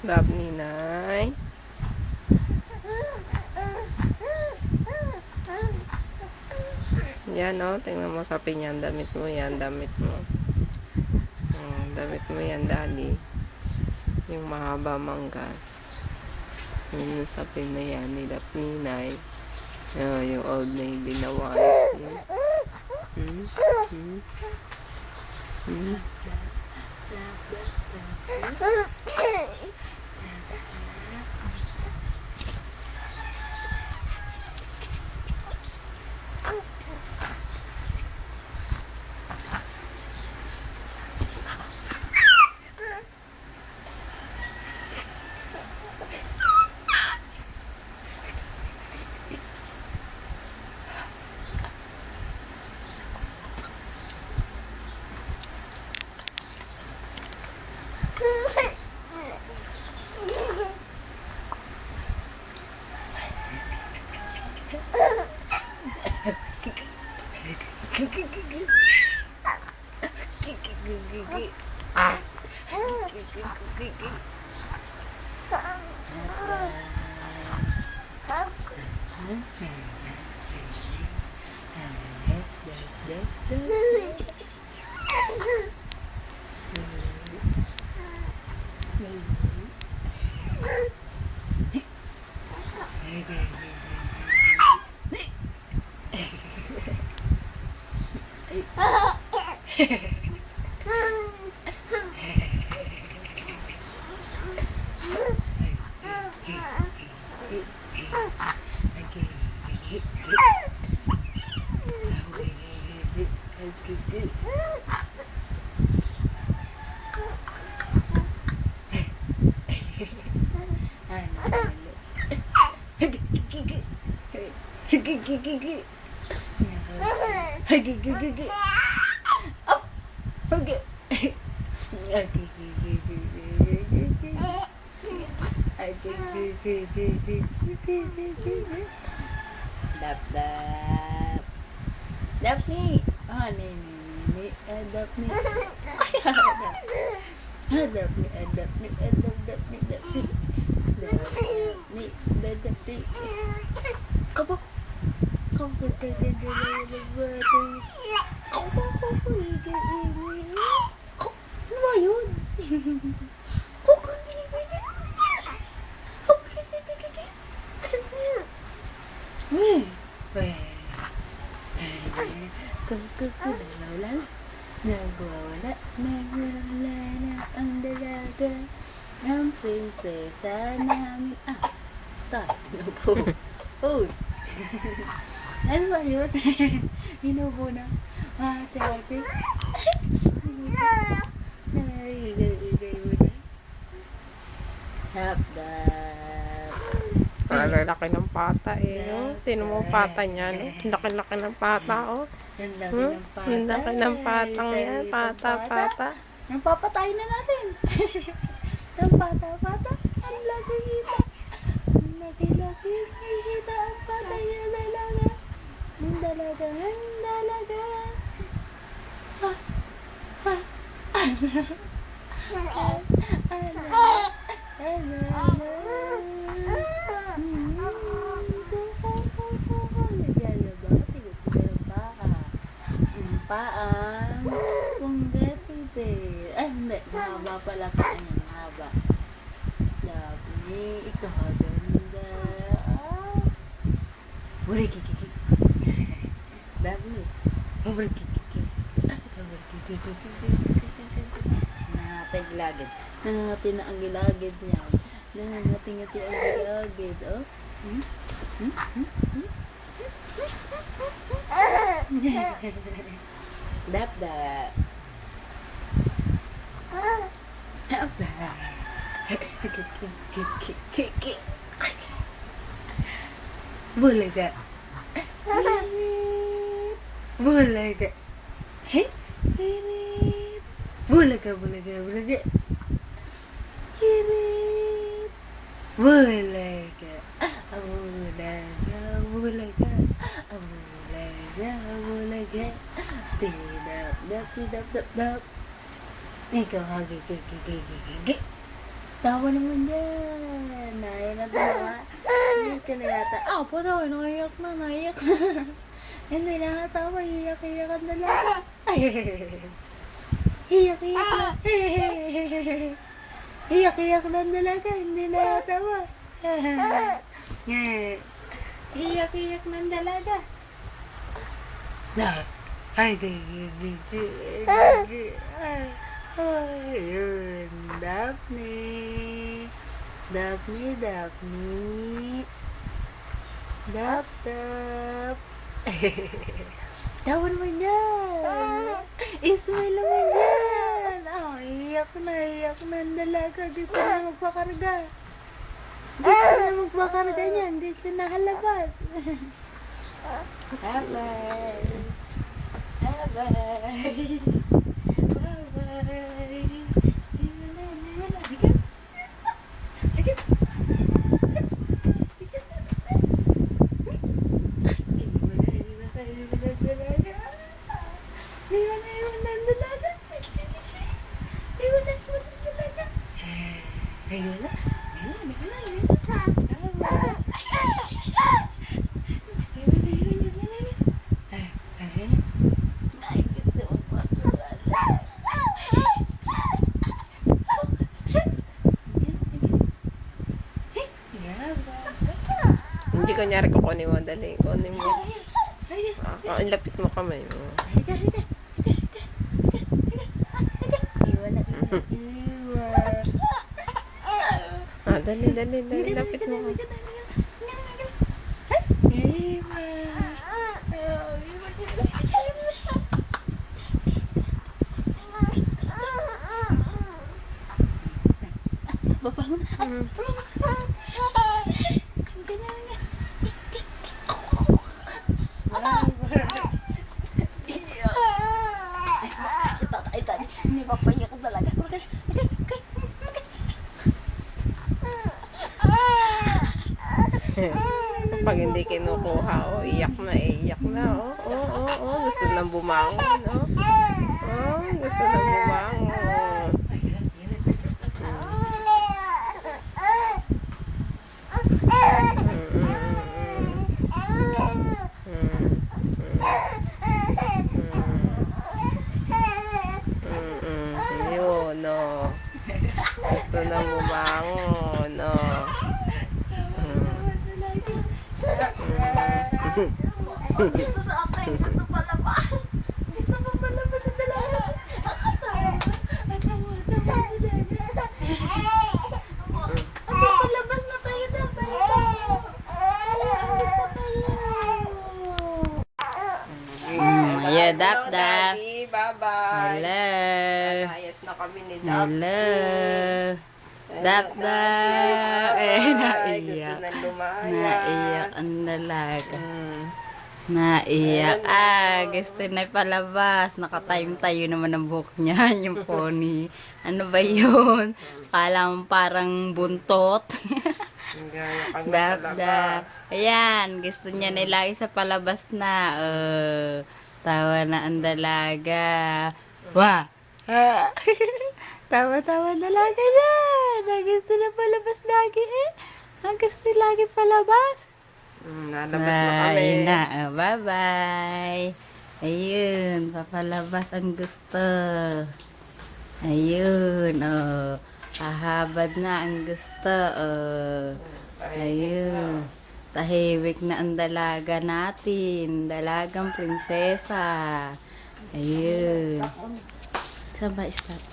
Love ni Nay. Yan o, tingnan mo sa pinyan. Damit mo yan, damit mo. Damit mo yan, daddy. Yung mahaba manggas. Yun sa na yan, ni Love ni Nay. Yung Old Navy na white. Dap. Daphne. Ni. Daphne. Daphne. Kamu ang prinsesa namin. Uy. Ano ba yun? Inubo na. Ate. Dap. Laki ng pata no? Tinan mo pata niya, no? Laki-laki ng pata, oh. Ang laki ng pata. Ang laki ng patang yan. Pata. Napapatay na natin. Ang pata. Ang laki kita. Ang laki kita. Ang pata yan. Ang dalaga. Kung gatide. Hindi. Mahaba pala pa niya. Mahaba. Lovely. Ito ganda. Wala kikiki. Lovely. Wala kikiki. Nangatay-gilagid. Nangangati na ang gilagid niya. Nangangati-ngati ang gilagid. Oh. Dap. Boleh gak? Boleh gak? Boleh gak? Tidak. Ikaw hagi. Tawa naman yan. Naiyak na tawa. Iyak ka na yata. Ah, po daw. Naiyak na. Hindi nakatawa. Iyak ang dalaga. Iyak na. Iyak na ang dalaga. Hindi nakatawa. Iyak na ang dalaga. Ayun, Daphne. Dap. Tawa naman yan. Ismail naman yan. Oh, iyak na ang dalaga. Dito na magpakarga. Niyan. Dito na halabas. Bye-bye. Hindi kunyari kukunin mo. Dali, kunin mo. Ang lapit mo kamay mo. Dali. Lapit mo. Hindi papayak ka talaga. Pag hindi kinukuha, iyak na, gusto nang bumangon, gusto nang bumangon. Yun, gusto nang bumangon, Gusto sa akin, gusto palabas. Gusto pa palabas sa dalaga. Atawa sa dalaga. Palabas na tayo daw. Yeah, Dap. Daddy, bye-bye. Hello. Ayos na kami ni Dap. Hello. Dap. Gusto Naiyak. na lumayas. Naiyak ang dalaga. Naiyak. Gusto na palabas. Nakatime-tayo naman ang buhok niya. Yung pony. Ano ba yun? Kala mo parang buntot. Dap. Ayan. Gusto niya na ilagay sa palabas na. Tawa na ang dalaga. Wah! Tawa-tawa dalaga niya. Gusto na palabas lagi gusto lagi palabas. Nalabas na kami. Ayun na. Bye-bye. Ayun. Papalabas ang gusto. Ayun. Kahabad na ang gusto. Ayun. Tahimik na ang dalaga natin. Dalagang prinsesa. Ayun. Saan ba stop?